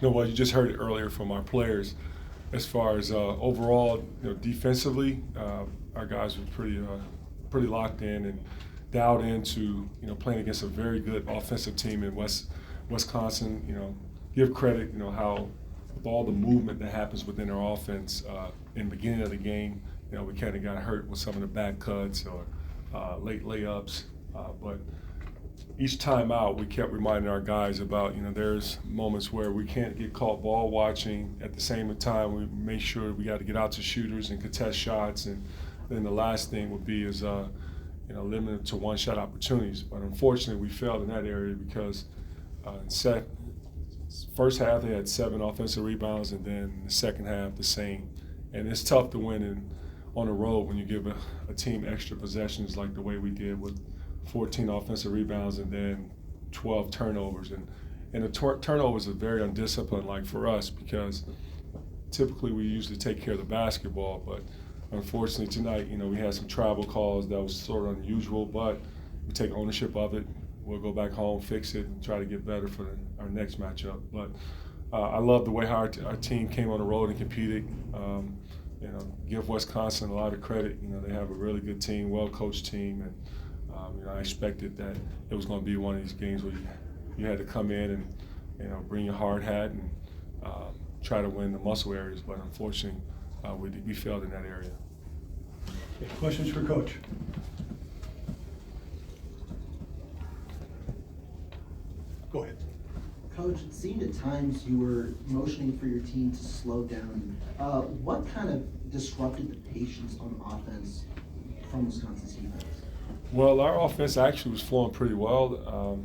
No, well, you just heard it earlier from our players. As far as overall, defensively, our guys were pretty locked in and dialed into playing against a very good offensive team in Wisconsin. Give credit how with all the movement that happens within our offense in the beginning of the game, we kind of got hurt with some of the back cuts or late layups, but each time out, we kept reminding our guys about, there's moments where we can't get caught ball watching. At the same time, we make sure we got to get out to shooters and contest shots. And then the last thing would be is, limited to one-shot opportunities. But unfortunately, we failed in that area because first half they had 7 offensive rebounds, and then the second half the same. And it's tough to win on the road when you give a team extra possessions like the way we did with 14 offensive rebounds and then 12 turnovers. And the turnovers are very undisciplined, like for us, because typically we usually take care of the basketball. But unfortunately tonight, we had some travel calls that was sort of unusual, but we take ownership of it. We'll go back home, fix it, and try to get better for our next matchup. But I love the way how our team came on the road and competed. Give Wisconsin a lot of credit. They have a really good team, well-coached team, and I expected that it was going to be one of these games where you had to come in and bring your hard hat and try to win the muscle areas. But unfortunately, we failed in that area. Okay, questions for Coach? Go ahead. Coach, it seemed at times you were motioning for your team to slow down. What kind of disrupted the patience on offense from Wisconsin's defense? Well, our offense actually was flowing pretty well.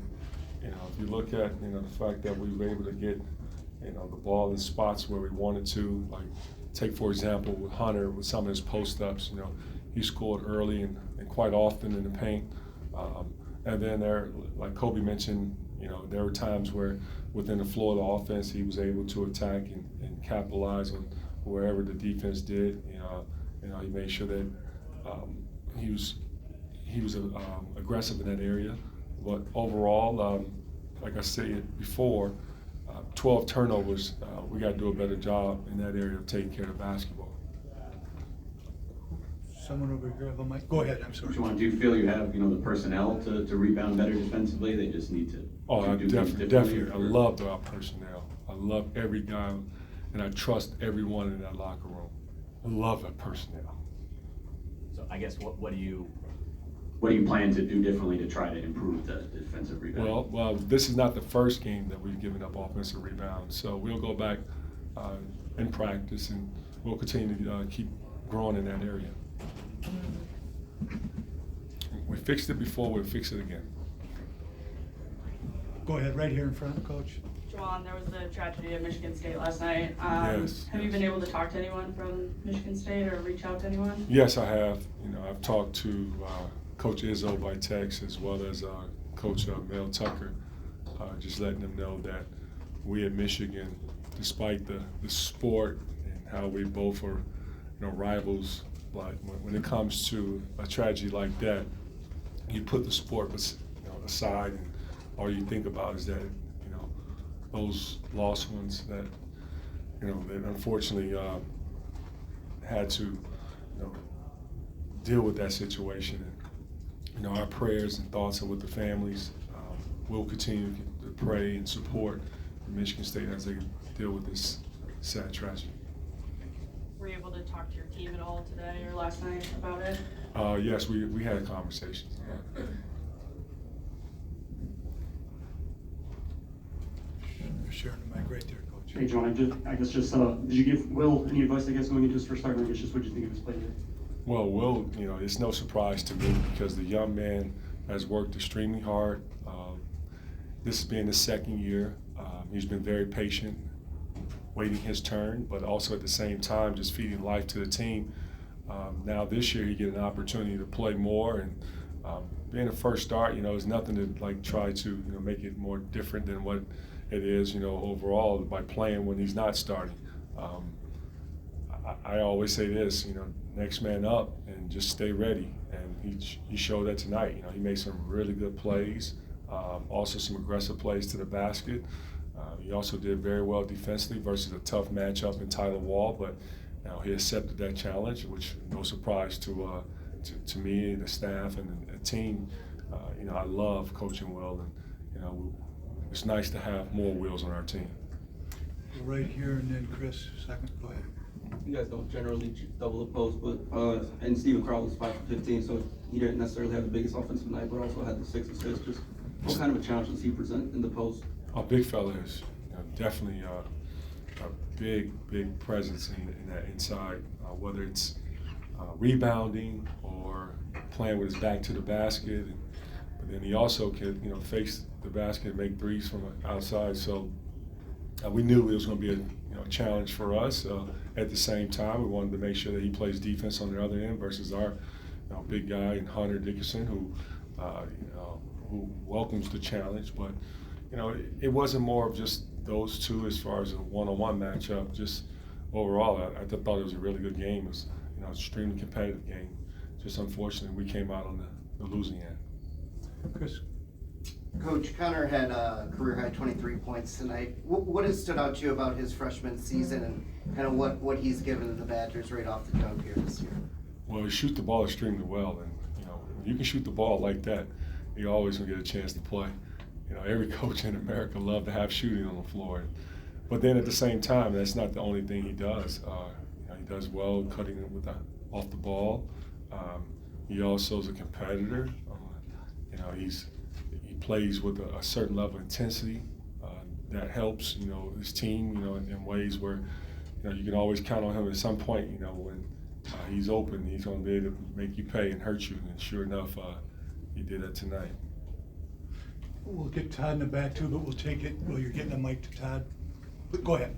If you look at the fact that we were able to get the ball in spots where we wanted to, like take for example with Hunter with some of his post ups. He scored early and quite often in the paint. And then there, like Kobe mentioned, there were times where within the flow of the offense he was able to attack and capitalize on wherever the defense did. He made sure that he was aggressive in that area. But overall, like I said before, 12 turnovers, we got to do a better job in that area of taking care of basketball. Someone over here have a mic. Go ahead, I'm sorry. Juwan, do you feel you have the personnel to rebound better defensively? They just need to do things Definitely. I love our personnel. I love every guy, and I trust everyone in that locker room. I love that personnel. So I guess what do you plan to do differently to try to improve the defensive rebound? Well, this is not the first game that we've given up offensive rebounds, so we'll go back in practice and we'll continue to keep growing in that area. We fixed it before, we'll fix it again. Go ahead, right here in front, Coach. Juwan, there was the tragedy at Michigan State last night. Yes. Have you been able to talk to anyone from Michigan State or reach out to anyone? Yes, I have. I've talked to Coach Izzo by text as well as Coach Mel Tucker, just letting them know that we at Michigan, despite the sport and how we both are rivals, but when it comes to a tragedy like that, you put the sport aside, and all you think about is that those lost ones that that unfortunately had to deal with that situation. And our prayers and thoughts are with the families. We'll continue to pray and support Michigan State as they deal with this sad tragedy. Were you able to talk to your team at all today or last night about it? Yes, we had conversations. Sharing the mic right there, Coach. Hey, John, did you give Will any advice, going into his first start? Just what did you think of his play today? Well, Will, it's no surprise to me because the young man has worked extremely hard. This being his second year, he's been very patient, waiting his turn, but also at the same time just feeding life to the team. Now this year he get an opportunity to play more, and being a first start, is nothing to try to make it more different than what it is, overall by playing when he's not starting. I always say this, next man up and just stay ready, and he showed that tonight. He made some really good plays, also some aggressive plays to the basket. He also did very well defensively versus a tough matchup in Tyler Wall, but he accepted that challenge, which no surprise to me, the staff, and the team. I love coaching Will, and it's nice to have more Wills on our team. Right here, and then Chris, second, go ahead. You guys don't generally double the post, but and Steven Carl was 5 for 15, so he didn't necessarily have the biggest offensive night, but also had the 6 assists. Just what kind of a challenge does he present in the post? Our big fella is definitely a big presence in that inside, whether it's rebounding or playing with his back to the basket. But then he also can face the basket and make threes from outside. So we knew it was going to be a challenge for us. At the same time, we wanted to make sure that he plays defense on the other end versus our big guy and Hunter Dickinson, who welcomes the challenge. But it wasn't more of just those two as far as a one-on-one matchup. Just overall, I thought it was a really good game. It was an extremely competitive game. Just unfortunately, we came out on the losing end. Chris? Coach, Connor had a career-high 23 points tonight. What has stood out to you about his freshman season and kind of what he's given the Badgers right off the jump here this year? Well, he shoots the ball extremely well, and when you can shoot the ball like that, you're always gonna get a chance to play. Every coach in America loves to have shooting on the floor, but then at the same time, that's not the only thing he does. He does well cutting it off the ball. He also is a competitor. He plays with a certain level of intensity that helps his team in ways where you can always count on him at some point. When he's open, he's going to be able to make you pay and hurt you. And sure enough, he did that tonight. We'll get Todd in the back too, but we'll take it while you're getting the mic to Todd. But go ahead.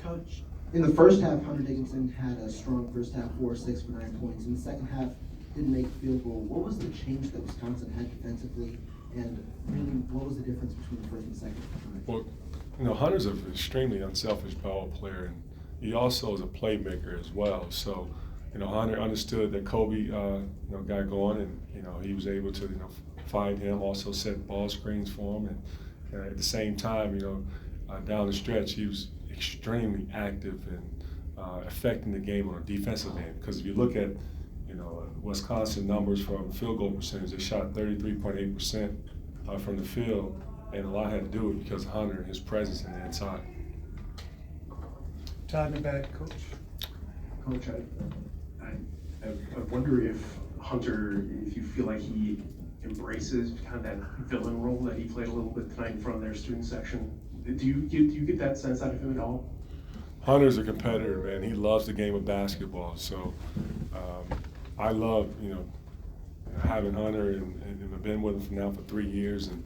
Coach, in the first half, Hunter Dickinson had a strong first half, 6 for 9 points. In the second half, didn't make field goal. What was the change that Wisconsin had defensively, and really, what was the difference between the first and second half? Well, Hunter's an extremely unselfish ball player, and he also is a playmaker as well. So, Hunter understood that Kobe, got going, and he was able to, find him, also set ball screens for him, and at the same time, down the stretch, he was extremely active and affecting the game on a defensive end. Because if you look at, Wisconsin numbers from field goal percentage, they shot 33.8% from the field, and a lot had to do with because of Hunter and his presence in the inside. Todd in the back, Coach. Coach, I wonder if Hunter, if you feel like he embraces kind of that villain role that he played a little bit tonight in front of their student section. Do you get that sense out of him at all? Hunter's a competitor, man. He loves the game of basketball. So I love, having Hunter and I've been with him now for 3 years, and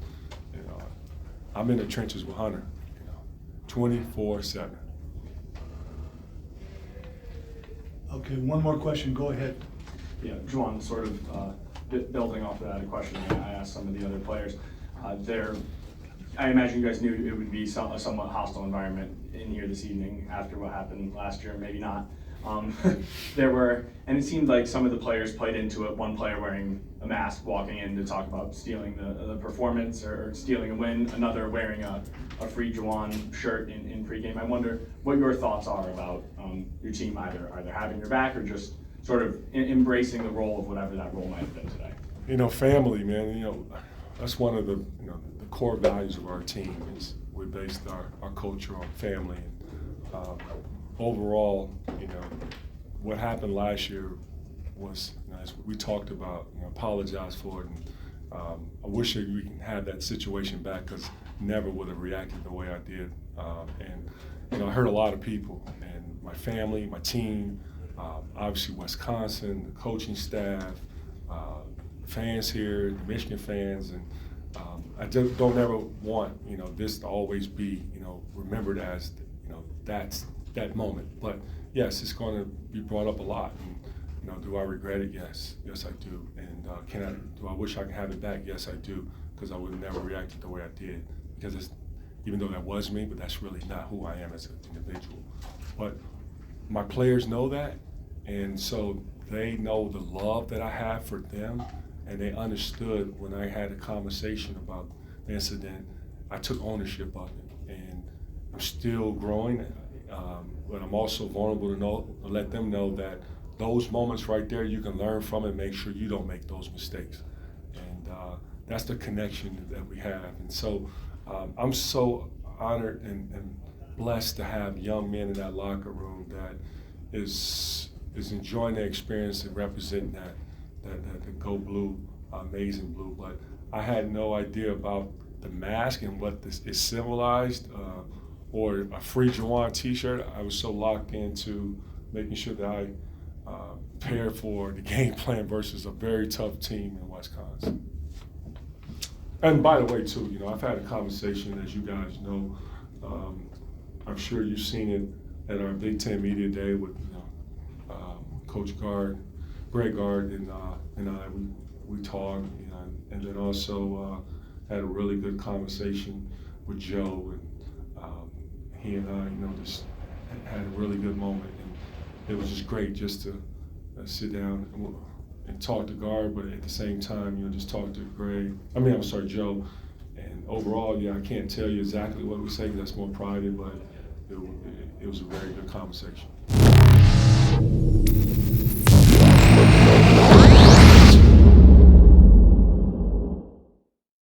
I'm in the trenches with Hunter, 24/7. Okay, one more question. Go ahead. Yeah, Juwan, sort of building off of that, a question I asked some of the other players. I imagine you guys knew it would be a somewhat hostile environment in here this evening after what happened last year, maybe not. And it seemed like some of the players played into it, one player wearing a mask walking in to talk about stealing the performance or stealing a win, another wearing a free Juwan shirt in pregame. I wonder what your thoughts are about your team either having your back or just sort of embracing the role of whatever that role might have been today. Family, man, that's one of the core values of our team is we based our culture on family. Overall, what happened last year was, as we talked about, apologize for it. And I wish that we can have that situation back because never would have reacted the way I did. I hurt a lot of people, and my family, my team, obviously Wisconsin, the coaching staff, fans here, the Michigan fans, and I just don't ever want this to always be remembered as that's that moment. But yes, it's going to be brought up a lot. And, do I regret it? Yes, I do. And do I wish I could have it back? Yes, I do, because I would have never reacted the way I did. Because even though that was me, but that's really not who I am as an individual. But my players know that, and so they know the love that I have for them, and they understood when I had a conversation about the incident I took ownership of it, and I'm still growing, but I'm also vulnerable to let them know that those moments right there, you can learn from it, make sure you don't make those mistakes. And that's the connection that we have. And so I'm so honored and blessed to have young men in that locker room that is enjoying their experience and representing that Go Blue, amazing blue. But I had no idea about the mask and what this is symbolized, or a Free Juwan t-shirt. I was so locked into making sure that I prepared for the game plan versus a very tough team in Wisconsin. And by the way, too, I've had a conversation, as you guys know, I'm sure you've seen it at our Big Ten Media Day with Coach Greg Gard, and I. We talked, and then also had a really good conversation with Joe, and he and I, just had a really good moment, and it was just great just to sit down and talk to Gard, but at the same time, just talk to Joe. And overall, I can't tell you exactly what we say, 'cause that's more private, but it was a very good conversation.